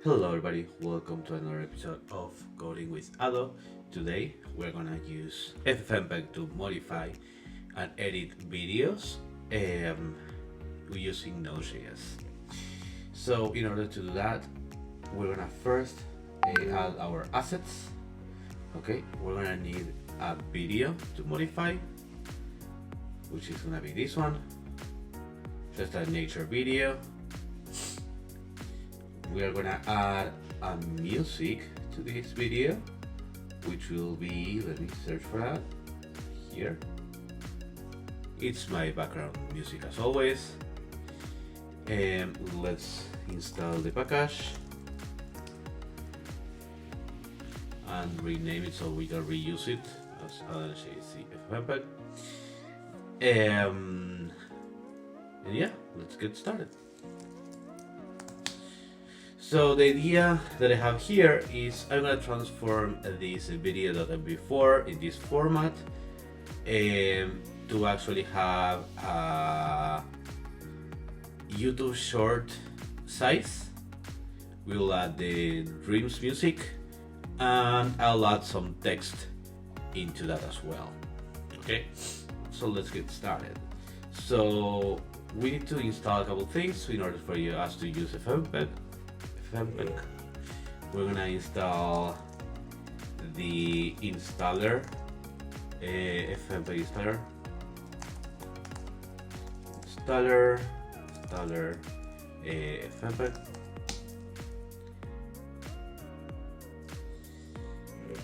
Hello everybody, welcome to another episode of Coding with Ado. Today we're gonna use FFmpeg to modify and edit videos using Node.js. So in order to do that, we're gonna first add our assets. Okay, we're gonna need a video to modify, which is gonna be this one, just a nature video. We are gonna add a music to this video, which will be, let me search for that here. It's my background music as always. And let's install the package and rename it so we can reuse it as FFmpeg. And yeah, let's get started. So the idea that I have here is I'm going to transform this video.mp4 in this format to actually have a YouTube short size. We'll add the Dreams music and I'll add some text into that as well. Okay, so let's get started. So we need to install a couple things in order for us to use FFmpeg. We're gonna install the installer, FFmpeg installer, FFmpeg,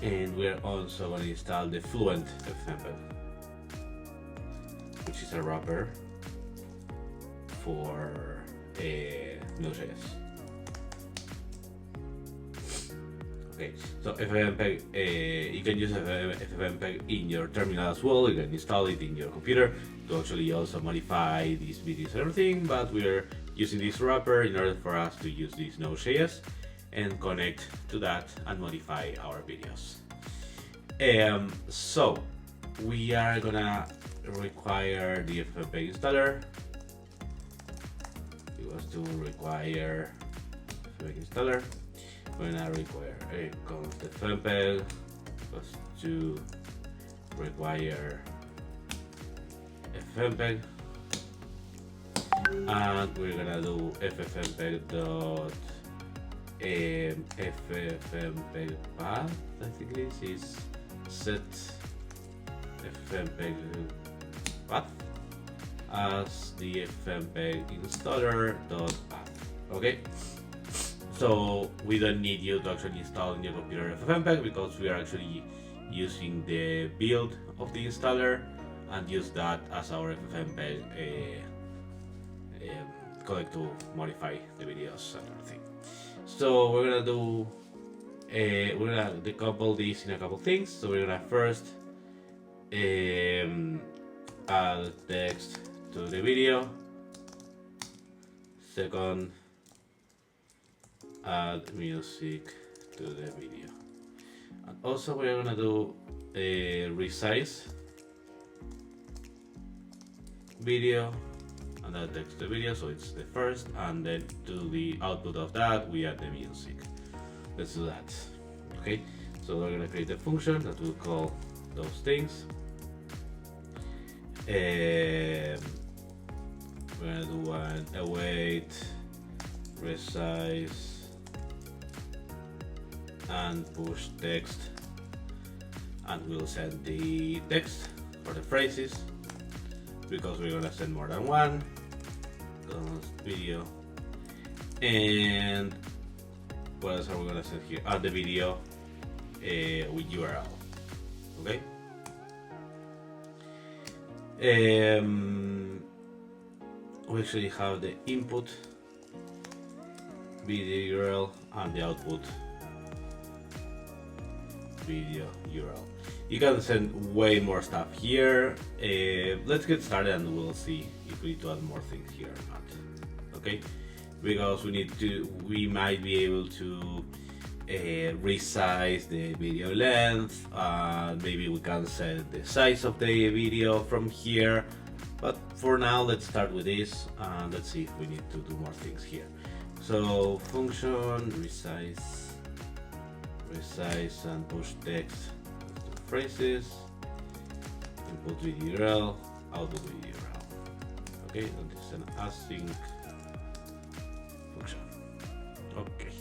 and we're also gonna install the Fluent FFmpeg, which is a wrapper for Node.js. Okay, so FFmpeg, you can use FFmpeg in your terminal as well. You can install it in your computer to actually also modify these videos and everything, but we're using this wrapper in order for us to use this Node.js and connect to that and modify our videos. So we are gonna require the FFmpeg installer. It was to require FFmpeg installer. We're gonna require a const FFmpeg was to require FFmpeg, and we're gonna do FFmpeg dot FFmpeg path. I think this is set FFmpeg path as the FFmpeg installer dot path. Okay. So we don't need you to actually install in your computer FFmpeg because we are actually using the build of the installer and use that as our FFmpeg codec to modify the videos and everything. So we're gonna do we're gonna decouple this in a couple things. So we're gonna first add text to the video. Second, add music to the video, and also we're gonna do a resize video and add text to the video, so it's the first, and then to the output of that we add the music. Let's do that. Okay, so we're gonna create a function that will call those things. We're gonna do an await resize and push text, and we'll send the text for the phrases because we're gonna send more than one video. And what else are we gonna send here? Add the video with URL. Okay. We actually have the input video URL and the output video URL. You can send way more stuff here. Let's get started and we'll see if we need to add more things here or not. Okay, because we might be able to resize the video length. Maybe we can set the size of the video from here. But for now, let's start with this and let's see if we need to do more things here. So function resize and push text to phrases, input with URL, output with URL. Okay, and this is an async function. Okay,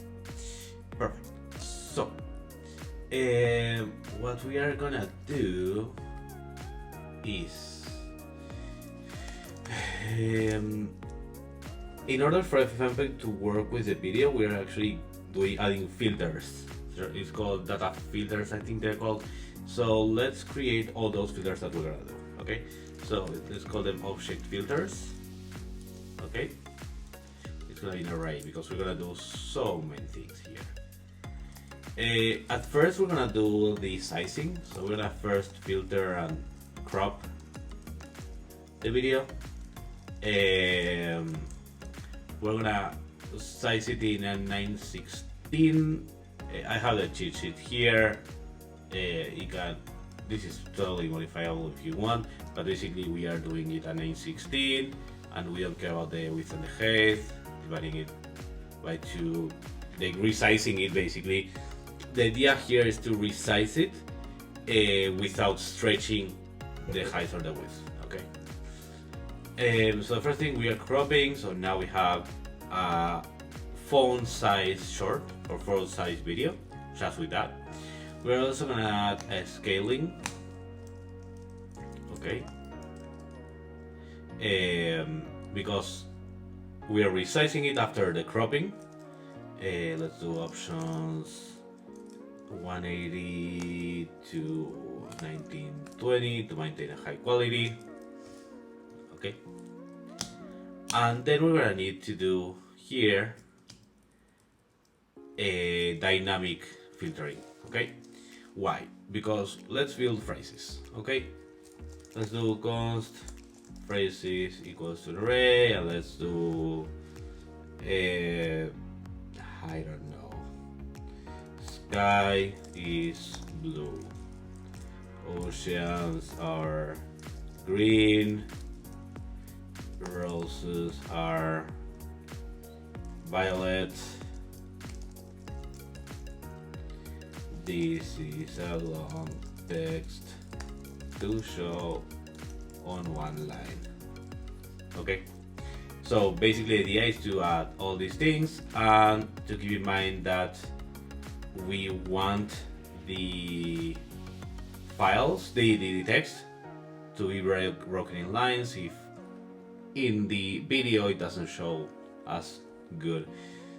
perfect. So what we are gonna do is in order for FFmpeg to work with the video, we are actually adding filters. It's called data filters, I think they're called. So let's create all those filters that we're gonna do. Okay, so let's call them object filters. Okay, it's gonna be an array because we're gonna do so many things here. At first, we're gonna do the sizing. So we're gonna first filter and crop the video. We're gonna size it in a 916. I have the cheat sheet here. This is totally modifiable if you want, but basically we are doing it at 916, and we don't care about the width and the height. Dividing it by 2, like resizing it basically. The idea here is to resize it without stretching the height or the width. Okay. So the first thing, we are cropping. So now we have a phone size short or phone size video. Just with that, we're also gonna add a scaling. Okay. Because we are resizing it after the cropping. Let's do options 180 to 1920 to maintain a high quality. Okay. And then we're gonna need to do here a dynamic filtering. Okay. Why? Because let's build phrases. Okay. Let's do const phrases equals to an array, and let's do I don't know, sky is blue, oceans are green, roses are violet. This is a long text to show on one line. Okay, so basically the idea is to add all these things, and to keep in mind that we want the files, the text, to be broken in lines. If in the video it doesn't show as good,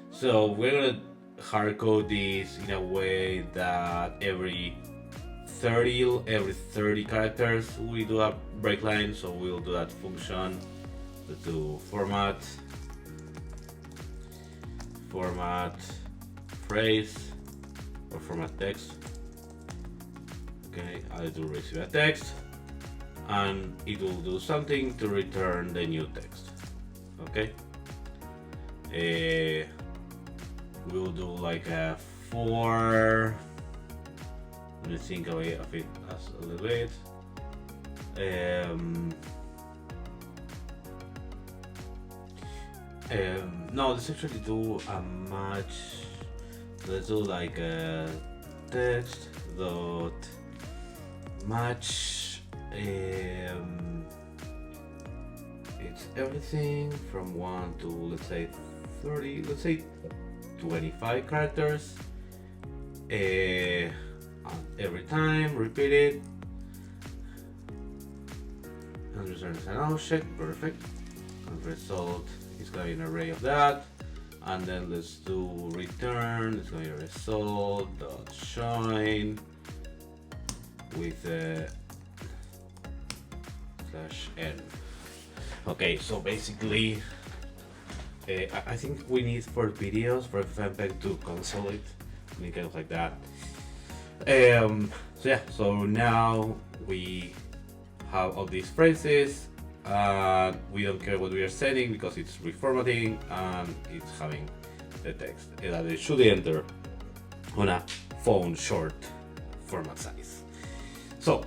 so we're gonna hard code this in a way that every 30 characters we do a break line. So we'll do that function. Let's do format phrase or format text. Okay, I'll do receive a text, and it will do something to return the new text. Okay. We'll do like a 4. Let me think of it as a little bit. No, let's actually do a match. Let's do like a text dot match. It's everything from 1 to, let's say, 30. Let's say 25 characters. Every time, repeat it, and returns an object. Perfect. And result is going to be an array of that. And then let's do return. It's going to be a result dot join with a /n. Okay, so basically, I think we need for videos for FFmpeg to console it. We need kind of like that. So yeah, so now we have all these phrases, and we don't care what we are setting because it's reformatting and it's having the text that it should enter on a phone short format size. So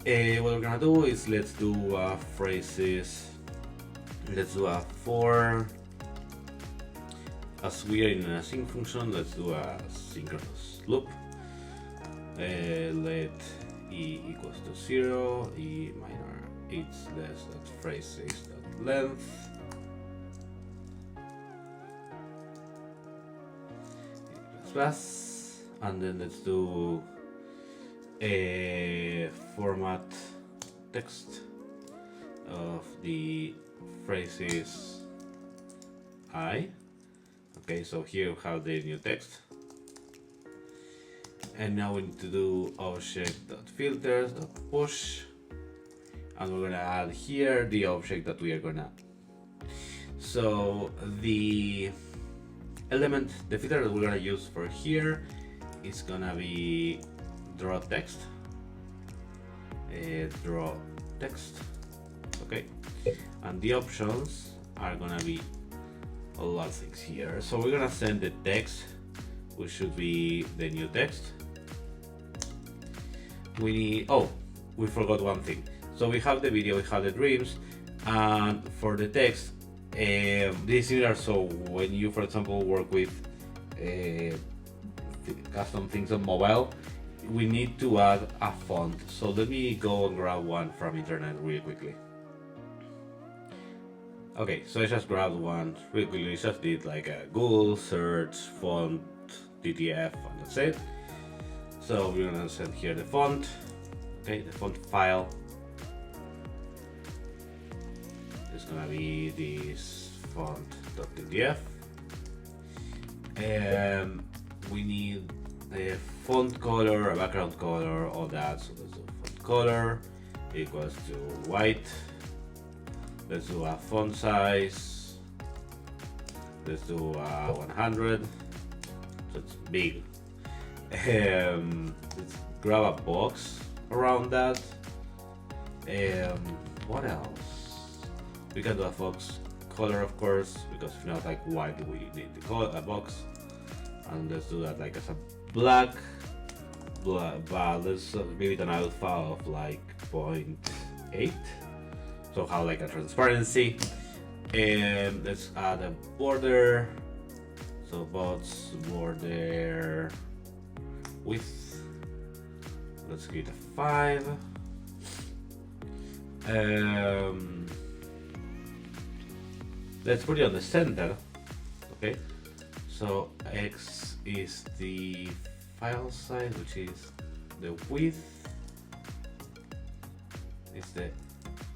what we're gonna do is let's do phrases. Let's do a 4 as we are in an async function, let's do a synchronous loop. Let e equals to 0, e minor it's less than phrases dot length. Plus, and then let's do a format text of the phrases I. Okay, so here we have the new text. And now we need to do object.filters.push, and we're gonna add here the object that we are gonna. So the element, the filter that we're gonna use for here is gonna be draw text. Draw text. Okay, and the options are gonna be a lot of things here. So we're gonna send the text, which should be the new text. We need, oh, we forgot one thing. So we have the video, we have the dreams, and for the text, this is similar. So when you, for example, work with custom things on mobile, we need to add a font. So let me go and grab one from internet really quickly. Okay, so I just grabbed one really quickly. I just did like a Google search font DTF, and that's it. So we're gonna send here the font. Okay, the font file. It's gonna be this font.pdf. We need a font color, a background color, all that. So let's do font color equals to white. Let's do a font size. Let's do 100. So it's big. Let's grab a box around that. What else? We can do a box color, of course, because if not, like, why do we need the color, a box? And let's do that like as a black, but let's give it an alpha of like 0.8. So have like a transparency. And let's add a border. So bots border width. Let's give it a 5. Let's put it on the center. Okay. So X is the file size, which is the width. It's the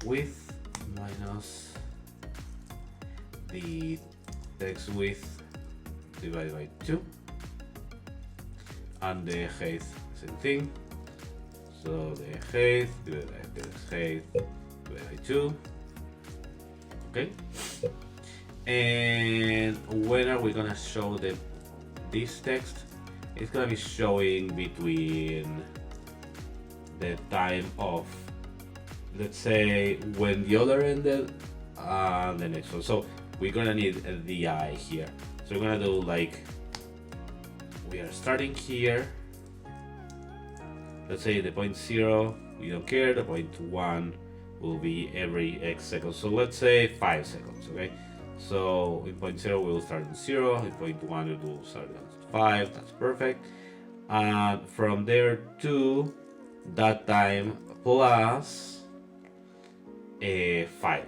width minus the text width divided by 2, and the height, same thing. So the height divided by the height divided by 2. Okay. And when are we gonna show this text? It's gonna be showing between the time of, let's say, when the other ended and the next one. So we're gonna need the I here. So we're gonna do like, we are starting here. Let's say the 0.0, we don't care. The 0.1 will be every X seconds. So let's say 5 seconds, okay? So in 0.0 we'll start at 0, in 0.1 we will start at 5, that's perfect. And from there to that time plus a 5.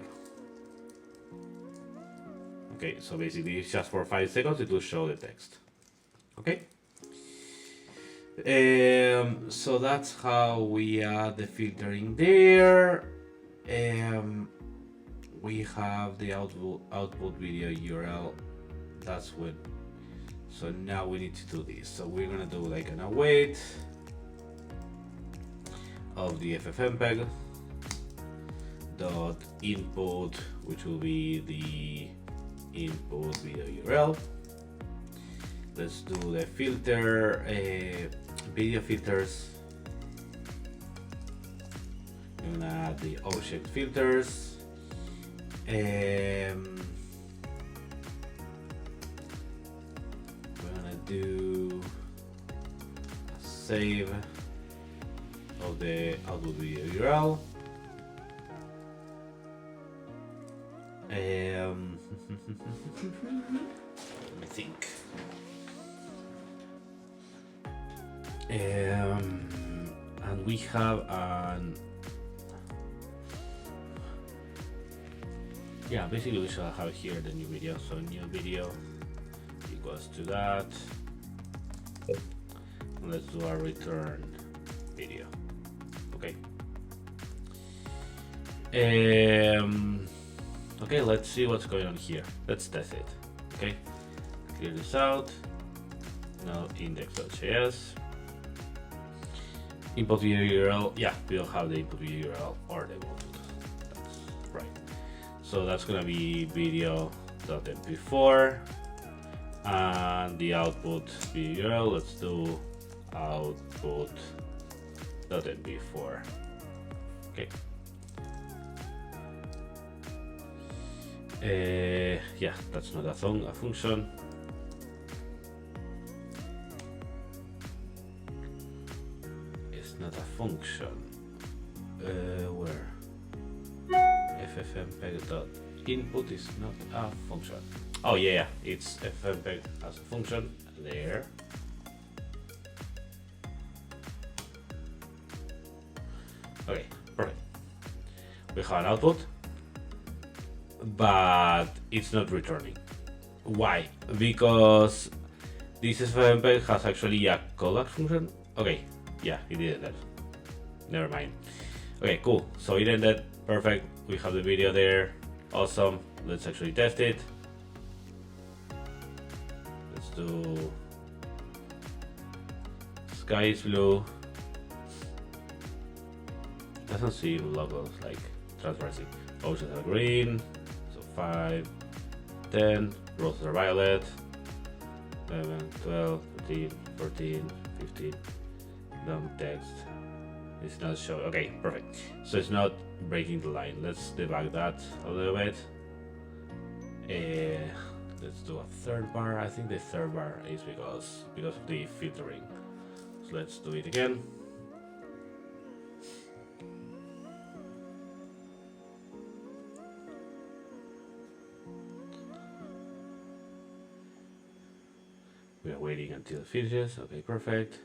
Okay, so basically it's just for 5 seconds it will show the text. Okay. So that's how we add the filtering there. We have the output video URL. That's what. So now we need to do this. So we're gonna do like an await of the FFMPEG dot input, which will be the input video URL. Let's do the filter, video filters. I'm gonna add the object filters. We're gonna do a save of the output video URL. Let me think. And we have an basically we shall have here the new video. So new video equals to that. Let's do a return video. Okay. Okay, let's see what's going on here. Let's test it. Okay, clear this out. Now index.js. Input video URL. Yeah, we don't have the input video URL or the output. That's right. So that's gonna be video.mp4 and the output video URL. Let's do output.mp4. Okay. Yeah, that's not a function. It's not a function. Where? FFMPEG dot input is not a function. Oh yeah, it's FFMPEG as a function there. Okay, perfect. We have an output, but it's not returning. Why? Because this FFmpeg has actually a callback function. Okay, yeah, it did that. Never mind. Okay, cool. So it ended. Perfect. We have the video there. Awesome. Let's actually test it. Let's do sky is blue. Doesn't seem logos like transparency. Oceans are green. 5, 10, roses are violet, 11, 12, 13, 14, 15, dump text. It's not showing. Okay, perfect. So it's not breaking the line. Let's debug that a little bit. Let's do a third bar. I think the third bar is because of the filtering. So let's do it again. We are waiting until it finishes. Okay, perfect.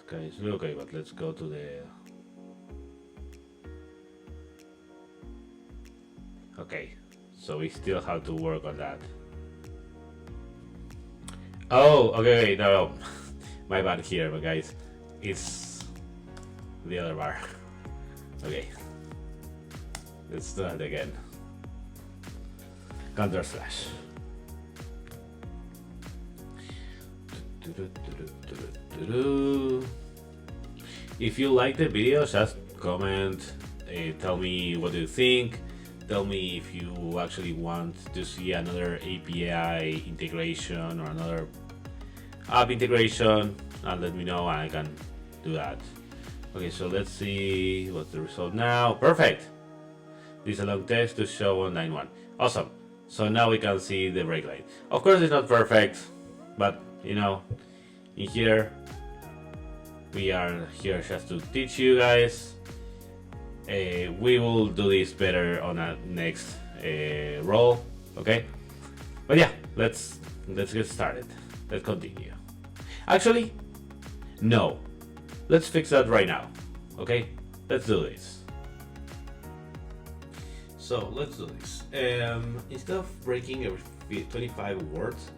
Sky is blue. Okay, but let's go to the. Okay, so we still have to work on that. Oh, okay, no. My bad here, but guys, it's the other bar. Okay, let's do that again. Counter slash. If you like the video, just comment, tell me what you think, tell me if you actually want to see another API integration or another app integration, and let me know and I can do that. Okay, so let's see what's the result now. Perfect. This is a long text to show on line 1. Awesome. So now we can see the break line. Of course it's not perfect, but you know, in here we are here just to teach you guys. We will do this better on a next roll, okay? But yeah, let's get started. Let's continue. Actually, no, let's fix that right now, okay? Let's do this. So let's do this. Instead of breaking every 25 words,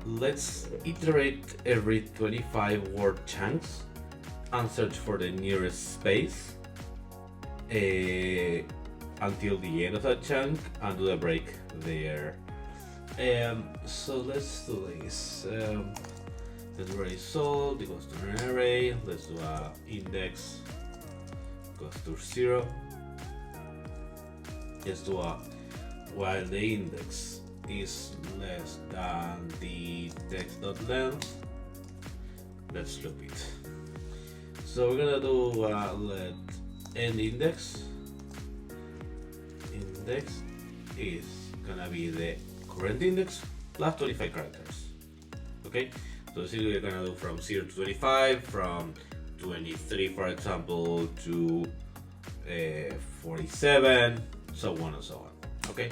let's iterate every 25 word chunks and search for the nearest space until the end of that chunk and do a break there. So let's do this. Let's do a result equals to an array. Let's do a index equals to 0. Let's do a while the index is less than the text.length. Let's loop it. So we're gonna do let end index. Index is gonna be the current index plus 25 characters. Okay, so this is we're gonna do from 0 to 25, from 23 for example to 47, so on and so on. Okay.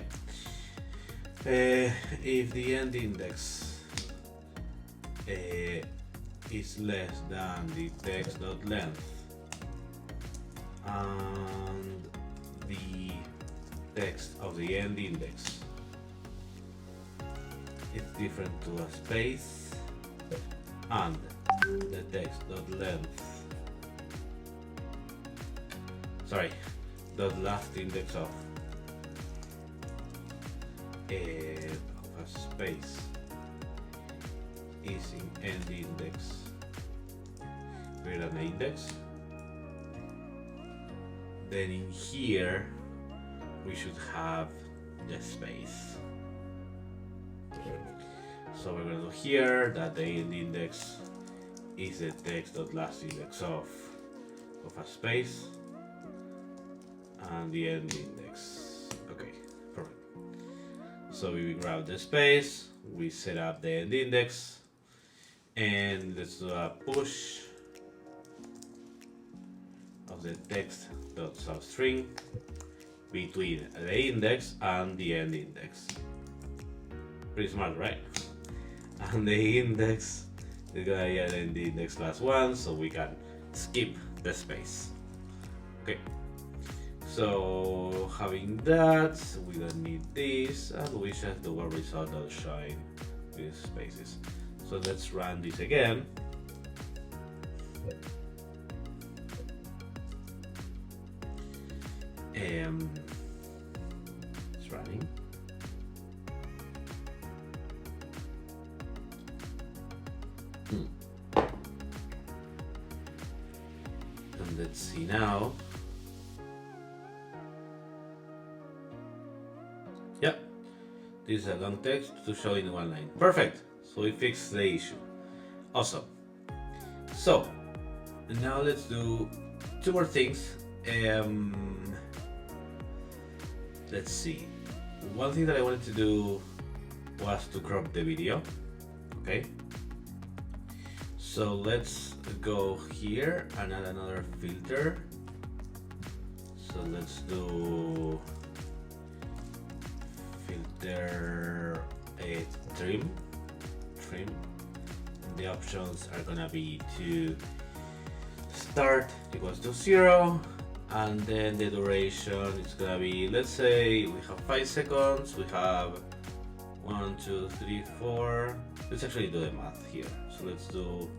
If the end index is less than the text.length and the text of the end index is different to a space and the text.length, sorry, the last index of a space is in end index greater than the index, then in here we should have the space. So we're going to do here that the end index is the text.last index of a space and the end index. Okay, perfect. So we grab the space, we set up the end index, and let's do a push of the text.substring between the index and the end index. Pretty smart, right? And the index is gonna be at the index +1, so we can skip the space. Okay. So having that, we don't need this, and we just do a result.shine these spaces. So let's run this again. It's running. And let's see now. Yep, this is a long text to show in one line. Perfect. So we fixed the issue. Awesome. So now let's do two more things. Let's see. One thing that I wanted to do was to crop the video. Okay. So let's go here and add another filter. So let's do filter a trim. The options are gonna be to start equals to 0, and then the duration is gonna be, let's say we have 5 seconds, we have 1, 2, 3, 4. Let's actually do the math here. So let's do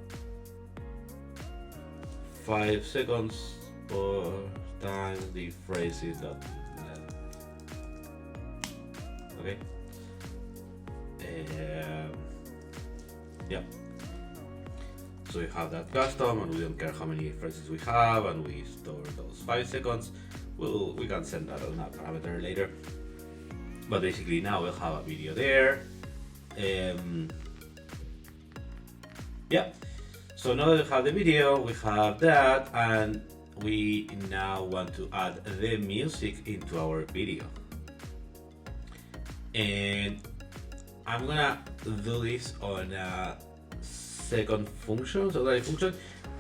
5 seconds per times the phrases dot length. Okay. Yeah. So we have that custom, and we don't care how many phrases we have, and we store those 5 seconds. We can send that on that parameter later. But basically now we'll have a video there. Yeah. So now that we have the video, we have that, and we now want to add the music into our video. And I'm gonna do this on a second function, auxiliary function,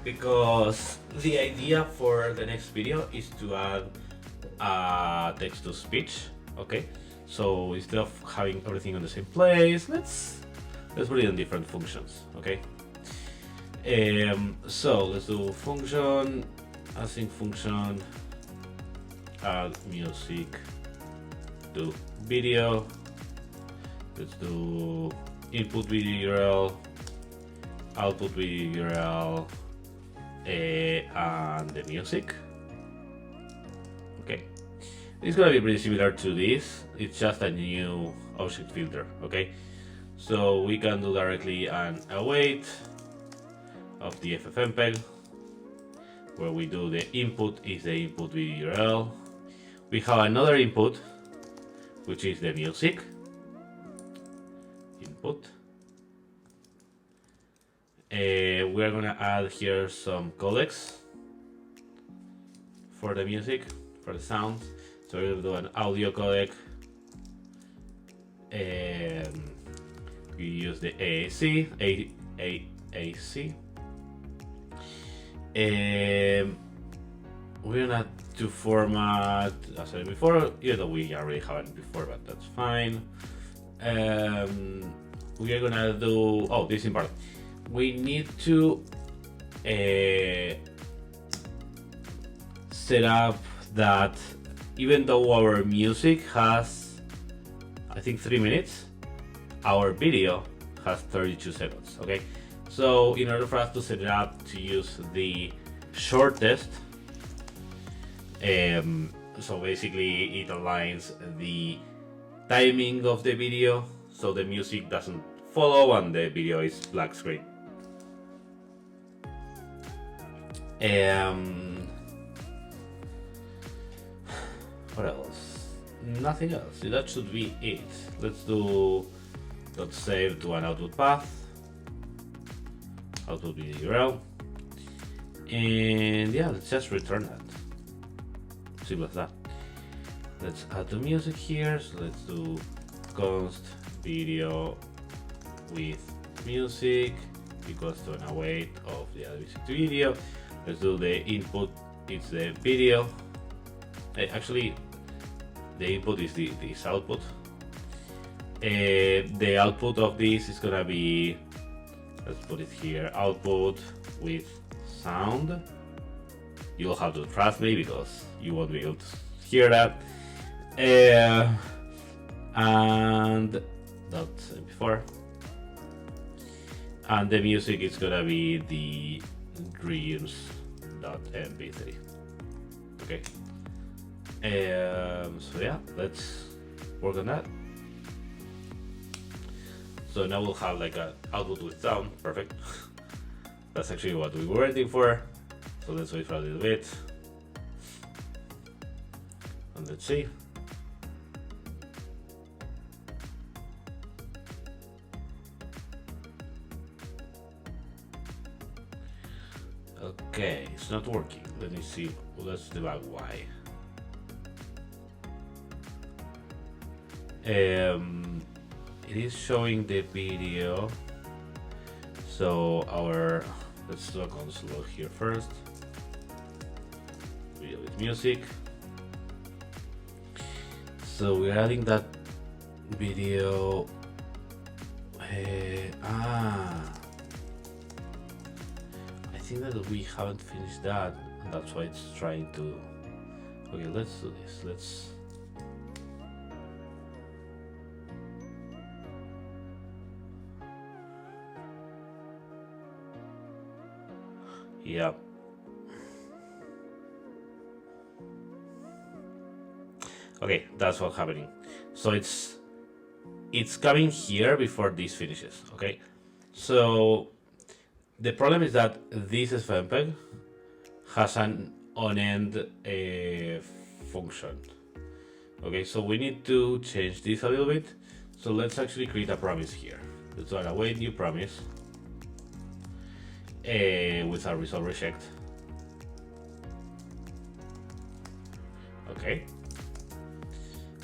because the idea for the next video is to add text to speech. Okay, so instead of having everything on the same place, let's put it in different functions. Okay. So let's do function, async function, add music to video. Let's do input video URL, output video URL, and the music. Okay, it's gonna be pretty similar to this. It's just a new object filter. Okay, so we can do directly an await of the FFmpeg, where we do the input is the input video URL. We have another input, which is the music input. We're gonna add here some codecs for the music, for the sound. So we're gonna do an audio codec. We use the AAC. We're gonna to format as I said before, even though we already have it before, but that's fine. we are gonna do, oh, this is important. We need to set up that even though our music has, I think, 3 minutes, our video has 32 seconds. Okay, so in order for us to set it up to use the shortest, so basically it aligns the timing of the video so the music doesn't follow and the video is black screen. What else? Nothing else. That should be it. Let's do .save to an output path, output video URL, and yeah, let's just return that. Simple as that. Let's add the music here. So let's do const video with music equals to an await of the other music to video. Let's do the input. It's the video. Actually, the input is this output. The output of this is gonna be, let's put it here, output with sound. You'll have to trust me because you won't be able to hear that. And .mp4, and the music is gonna be the dreams.mp3. Okay. So yeah, let's work on that. So now we'll have like an output with sound. Perfect. That's actually what we were waiting for. So let's wait for a little bit. And let's see. Okay, it's not working. Let me see. Well, let's debug why. It is showing the video. So let's do a console here first. Video with music. So we're adding that video. I think that we haven't finished that, and that's why it's trying to. Okay, let's do this. Yeah. Okay, that's what's happening. So it's coming here before this finishes. Okay, so the problem is that this FFMPEG has an on-end function. Okay, so we need to change this a little bit. So let's actually create a promise here. Let's do an await new promise with a result reject. Okay.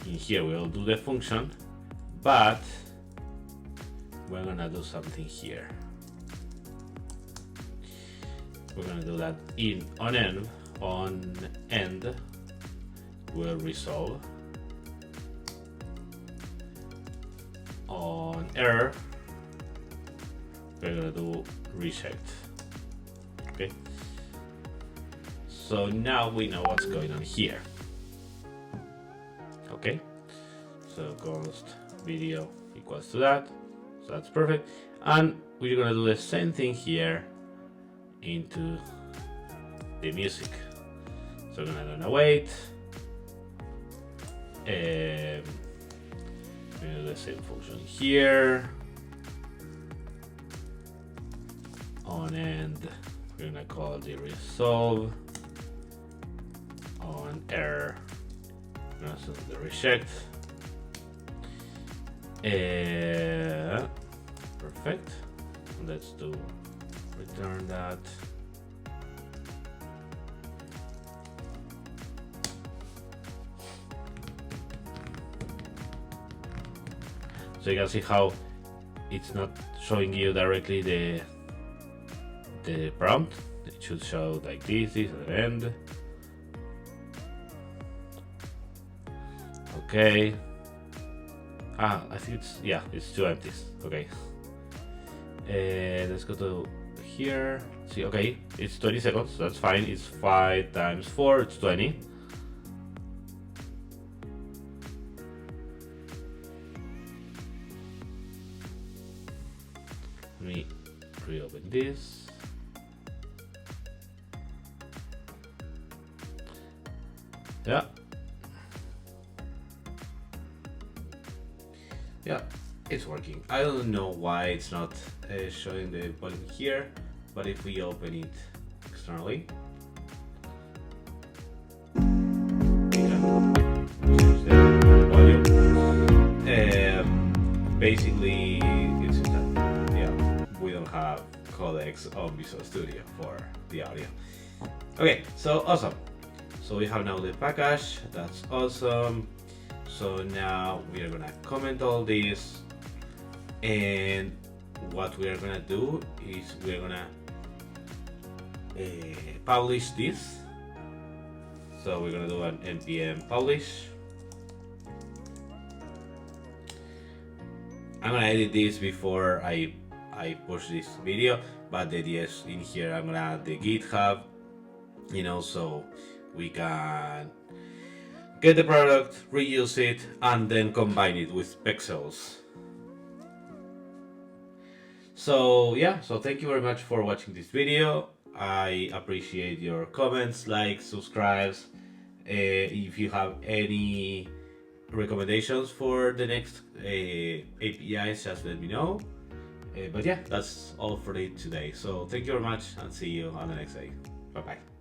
In here we'll do the function, but we're gonna do something here. We're gonna do that on end will resolve. On error, we're gonna do reject. Okay. So now we know what's going on here. Okay. So const video equals to that. So that's perfect. And we're gonna do the same thing here into the music. So we're gonna do an await. We're gonna do the same function here. On end, we're gonna call the resolve. On error, we're gonna do the reject. Perfect. Let's do return that. So you can see how it's not showing you directly the prompt. It should show like this at the end. Okay. I think it's two empties. Okay. Let's go to here. See, okay, it's 20 seconds. That's fine. It's 5 times 4. It's 20. Let me reopen this. Yeah. Yeah, it's working. I don't know why it's not showing the volume here, but if we open it externally, we can change the volume. Basically, it's just that, yeah, we don't have codecs on Visual Studio for the audio. Okay, so awesome. So we have now the package. That's awesome. So now we are gonna comment all this, and what we are gonna do is we're gonna publish this. So we're gonna do an npm publish. I'm gonna edit this before I push this video, but the idea is in here I'm gonna add the GitHub, so we can get the product, reuse it, and then combine it with pixels. So yeah, so thank you very much for watching this video. I appreciate your comments, likes, subscribes. If you have any recommendations for the next APIs, just let me know. But yeah, that's all for it today. So thank you very much and see you on the next day. Bye bye.